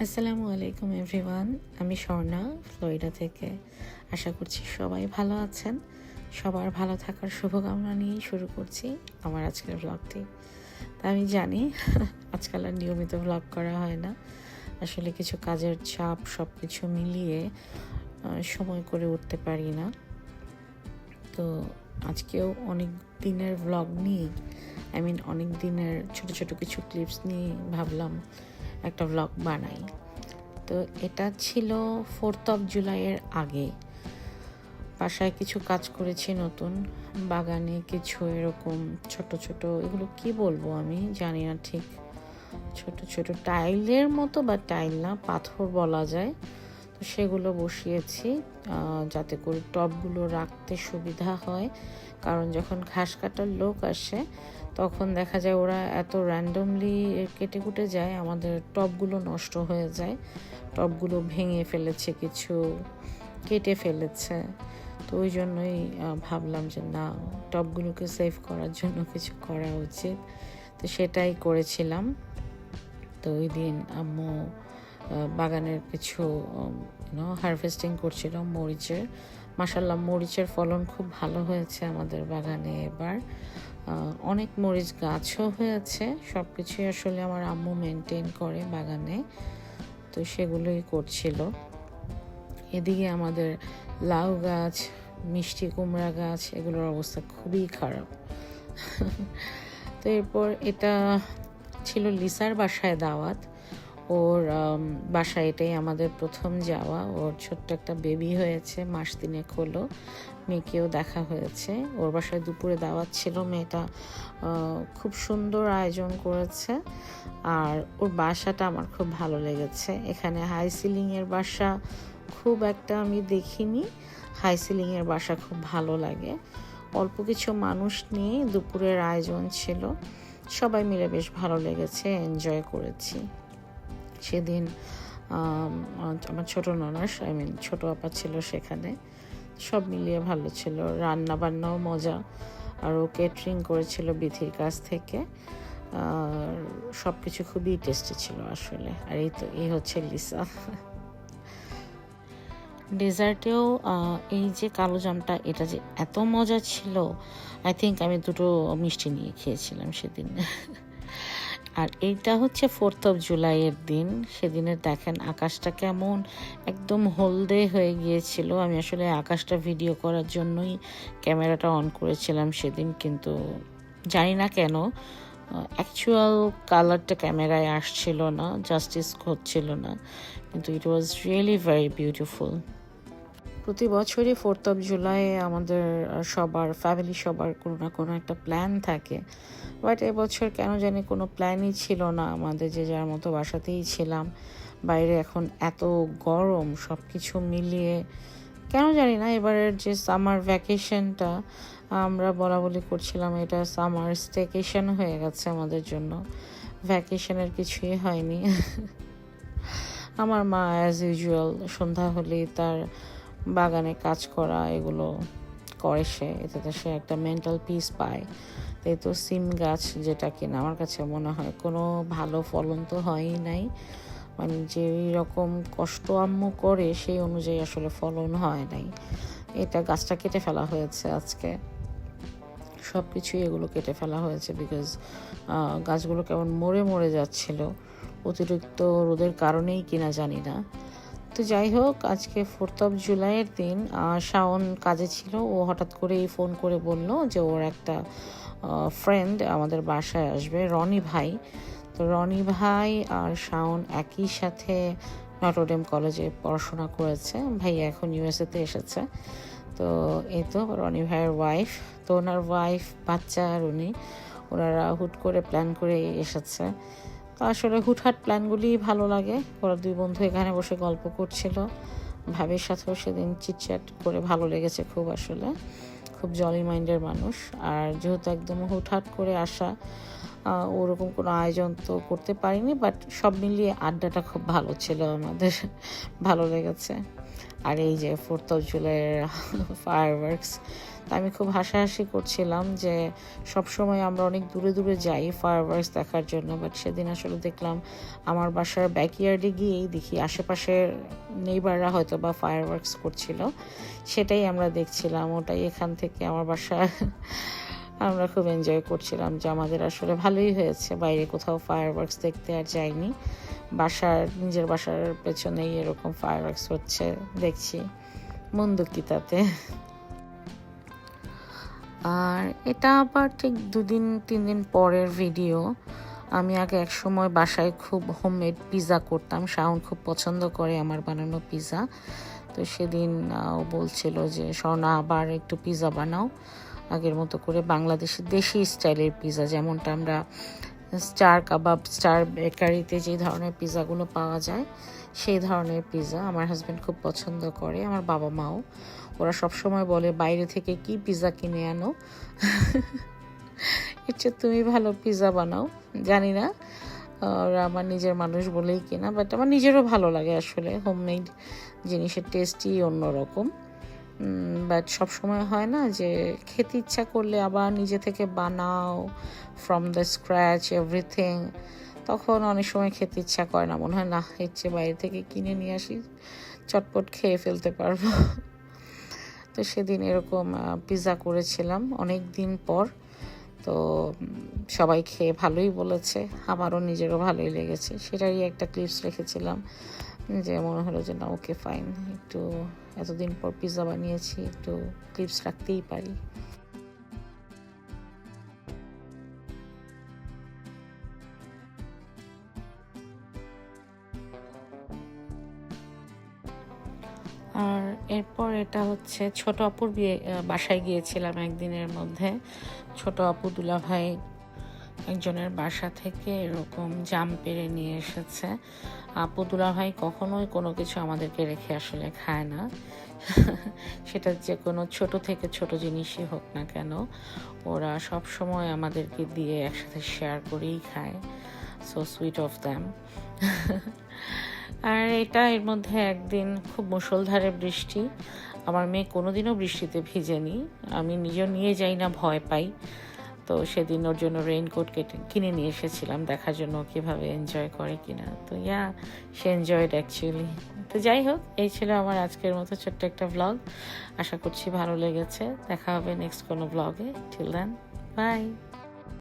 আসসালামু আলাইকুম এভরিওয়ান। আমি স্বর্ণা, ফ্লোরিডা থেকে। আশা করছি সবাই ভালো আছেন। সবার ভালো থাকার শুভকামনা নিয়েই শুরু করছি আমার আজকের ব্লগটি। তা আমি জানি আজকাল আর নিয়মিত ব্লগ করা হয় না, আসলে কিছু কাজের চাপ সব কিছু মিলিয়ে সময় করে উঠতে পারি না। তো আজকেও অনেক দিনের ব্লগ নিয়ে অনেক দিনের ছোট ছোট কিছু ক্লিপস নিয়ে ভাবলাম একটা ব্লগ বানাই। তো এটা ছিল 4th of জুলাইয়ের আগে। বাসায় কিছু কাজ করেছি নতুন, বাগানে কিছু এরকম ছোট ছোট, এগুলো কি বলবো আমি জানি না ঠিক, ছোট ছোট টাইলের মতো, বা টাইল না, পাথর বলা যায়। তো সেগুলো বসিয়েছি যাতে করে টবগুলো রাখতে সুবিধা হয়, কারণ যখন ঘাস কাটার লোক আসে তখন দেখা যায় ওরা এত র্যান্ডমলি কেটে কুটে যায়, আমাদের টবগুলো নষ্ট হয়ে যায়, টবগুলো ভেঙে ফেলেছে, কিছু কেটে ফেলেছে। তো ওই জন্যই ভাবলাম যে না, টবগুলোকে সেভ করার জন্য কিছু করা উচিত। তো সেটাই করেছিলাম। তো ওই দিন আম্মু বাগানের কিছু হারভেস্টিং করছিল মরিচের। মাশাআল্লাহ, মরিচের ফলন খুব ভালো হয়েছে আমাদের বাগানে এবার। অনেক মরিচ গাছও হয়েছে। সব কিছুই আসলে আমার আম্মু মেনটেন করে বাগানে, তো সেগুলোই করছিল। এদিকে আমাদের লাউ গাছ, মিষ্টি কুমড়া গাছ, এগুলোর অবস্থা খুবই খারাপ। তো এরপর এটা ছিল লিসার বাসায় দাওয়াত। ওর বাসায় এটাই আমাদের প্রথম যাওয়া। ওর ছোট্ট একটা বেবি হয়েছে, মাস 3 হলো। মেয়েকেও দেখা হয়েছে। ওর বাসায় দুপুরে দাওয়াত ছিল। মেয়েটা খুব সুন্দর আয়োজন করেছে, আর ওর বাসাটা আমার খুব ভালো লেগেছে। এখানে হাই সিলিংয়ের বাসা খুব একটা আমি দেখিনি। হাই সিলিংয়ের বাসা খুব ভালো লাগে। অল্প কিছু মানুষ নিয়ে দুপুরের আয়োজন ছিল, সবাই মিলে বেশ ভালো লেগেছে, এনজয় করেছি সেদিন। আমার ছোট ননাস ছোট আপা ছিল সেখানে। সব মিলিয়ে ভালো ছিল, রান্না বান্নাও মজা, আর ও কেটারিং করেছিল বিথির কাছ থেকে। সব কিছু খুবই টেস্টি ছিল আসলে। আর এই হচ্ছে লিসা। ডেজার্টেও এই যে কালো জামটা, এটা যে এত মজা ছিল, আই থিঙ্ক আমি 2টো মিষ্টি নিয়ে খেয়েছিলাম সেদিন। আর এইটা হচ্ছে 4th of জুলাইয়ের দিন। সেদিনের দেখেন আকাশটা কেমন একদম হলদে হয়ে গিয়েছিল। আমি আসলে আকাশটা ভিডিও করার জন্যই ক্যামেরাটা অন করেছিলাম সেদিন, কিন্তু জানি না কেন অ্যাকচুয়াল কালারটা ক্যামেরায় আসছিল না, জাস্টিস হচ্ছিল না, কিন্তু ইট ওয়াজ রিয়েলি ভেরি বিউটিফুল। প্রতি বছরই 4th of জুলাই আমাদের ফ্যামিলি সবার কোনো না কোনো একটা প্ল্যান থাকে, বাট এবছর কেন জানি কোনো প্ল্যানই ছিল না আমাদের, যে যার মতো বাসাতেই ছিলাম। বাইরে এখন এত গরম, সব কিছু মিলিয়ে কেন জানি না এবারের যে সামার ভ্যাকেশনটা আমরা বলা বলি করছিলাম, এটা সামার স্টেকেশন হয়ে গেছে আমাদের জন্য, ভ্যাকেশনের কিছুই হয়নি। আমার মা অ্যাজ ইউজুয়াল সন্ধ্যা হলেই তার বাগানে কাজ করা এগুলো করে, এতে সে একটা মেন্টাল পিস পায়। তাই তো সিম গাছ, যেটা কিনা আমার কাছে মনে হয় কোনো ভালো ফলন তো হয়ই নাই, যে রকম কষ্ট আম্মু করে সেই অনুযায়ী আসলে ফলন হয় নাই। এটা গাছটা কেটে ফেলা হয়েছে আজকে, সব কিছুই এগুলো কেটে ফেলা হয়েছে, বিকজ গাছগুলো কেমন মরে মরে যাচ্ছিল, অতিরিক্ত রোদের কারণেই কিনা জানি না। তো যাই হোক, আজকে 4th of জুলাইয়ের দিন শাওন কাজে ছিল। ও হঠাৎ করেই ফোন করে বলল যে ওর একটা ফ্রেন্ড আমাদের বাসায় আসবে, রনি ভাই। তো রনি ভাই আর শাওন একই সাথে নটরডেম কলেজে পড়াশোনা করেছে। ভাই এখন ইউএসএতে এসেছে। তো এই তো রনি ভাইয়ের ওয়াইফ, তো ওনার ওয়াইফ, বাচ্চা, আর ওনারা হুট করে প্ল্যান করে এসেছে। তো আসলে হুটহাট প্ল্যানগুলি ভালো লাগে। ওরা 2 বন্ধু এখানে বসে গল্প করছিল, ভাবির সাথেও সেদিন চিটচ্যাট করে ভালো লেগেছে খুব, আসলে খুব জলি মাইন্ডের মানুষ। আর যেহেতু একদম হুটহাট করে আসা, ওরকম কোনো আয়োজন তো করতে পারিনি, বাট সব মিলিয়ে আড্ডাটা খুব ভালো ছিল আমাদের, ভালো লেগেছে। আর এই যে 4th of July ফায়ারওয়ার্কস। আমি খুব হাসাহাসি করছিলাম যে সবসময় আমরা অনেক দূরে দূরে যাই ফায়ারওয়ার্কস দেখার জন্য, বাট সেদিন আসলে দেখলাম আমার বাসার ব্যাকইয়ার্ডে গিয়েই দেখি আশেপাশের নেইবাররা হয়তো বা ফায়ারওয়ার্কস করছিল, সেটাই আমরা দেখছিলাম। ওটাই এখান থেকে আমার বাসা আমরা খুব এনজয় করছিলাম যে আমাদের আসলে ভালোই হয়েছে, বাইরে কোথাও ফায়ারওয়ার্কস দেখতে আর যাইনি, নিজের বাসার পেছনেই এরকম ফায়ারওয়ার্কস হচ্ছে দেখছি, মন্দ কি তাতে। আর এটা আবার ঠিক 2-3 দিন পরের ভিডিও। আমি আগে এক সময় বাসায় খুব হোমমেড পিৎজা করতাম, শাওন খুব পছন্দ করে আমার বানানো পিৎজা। তো সেদিন ও বলছিল যে স্বর্ণা আবার একটু পিৎজা বানাও আগের মতো করে, বাংলাদেশের দেশি স্টাইলের পিৎজা, যেমনটা আমরা স্টার কাবাব, স্টার বেকারিতে যে ধরনের পিৎজাগুলো পাওয়া যায় সেই ধরনের পিৎজা আমার হাজব্যান্ড খুব পছন্দ করে, আমার বাবা মাও। ওরা সবসময় বলে বাইরে থেকে কি পিৎজা কিনে আনো, এর তুমি ভালো পিৎজা বানাও। জানি না, ওরা আমার নিজের মানুষ বলেই কিনা, বাট আমার নিজেরও ভালো লাগে আসলে। হোমমেড জিনিসের টেস্টই অন্যরকম, বাট সবসময় হয় না যে খেতে ইচ্ছা করলে আবার নিজে থেকে বানাও ফ্রম দ্য স্ক্র্যাচ এভরিথিং, তখন অনেক সময় খেতে ইচ্ছা করে না, মনে হয় না এর চেয়ে বাইরে থেকে কিনে নিয়ে আসি, চটপট খেয়ে ফেলতে পারবো। তো সেদিন এরকম পিৎজা করেছিলাম অনেক দিন পর, তো সবাই খেয়ে ভালোই বলেছে, আমারও নিজেরও ভালোই লেগেছে, সেটারই একটা ক্লিপস রেখেছিলাম যে মনে হলো যে না ওকে ফাইন, একটু এতদিন পর পিৎজা বানিয়েছি, একটু ক্লিপস রাখতেই পারি। আর এরপর এটা হচ্ছে ছোট আপুর বাসায় গিয়েছিলাম একদিনের মধ্যে। ছোট আপু দুলাভাই একজনের বাসা থেকে এরকম জাম পেড়ে নিয়ে এসেছে। আপু দুলাভাই কখনোই কোনো কিছু আমাদেরকে রেখে আসলে খায় না, সেটা যে কোনো ছোট থেকে ছোট জিনিসই হোক না কেন, ওরা সব সময় আমাদেরকে দিয়ে একসাথে শেয়ার করেই খায়। So sweet of them. আর এর মধ্যে একদিন খুব মুষলধারে বৃষ্টি, আমার মেয়ে কোনোদিনও বৃষ্টিতে ভিজেনি, আমি নিজেও নিয়ে যাই না, ভয় পাই। তো সেদিন ওর জন্য রেইনকোট কিনে নিয়ে এসেছিলাম দেখার জন্য কীভাবে এনজয় করে কিনা। তো সে এনজয়েড অ্যাকচুয়ালি। তো যাই হোক, এই ছিল আমার আজকের মতো ছোট্ট একটা ব্লগ। আশা করছি ভালো লেগেছে। দেখা হবে নেক্সট কোনো ব্লগে। Till then, by.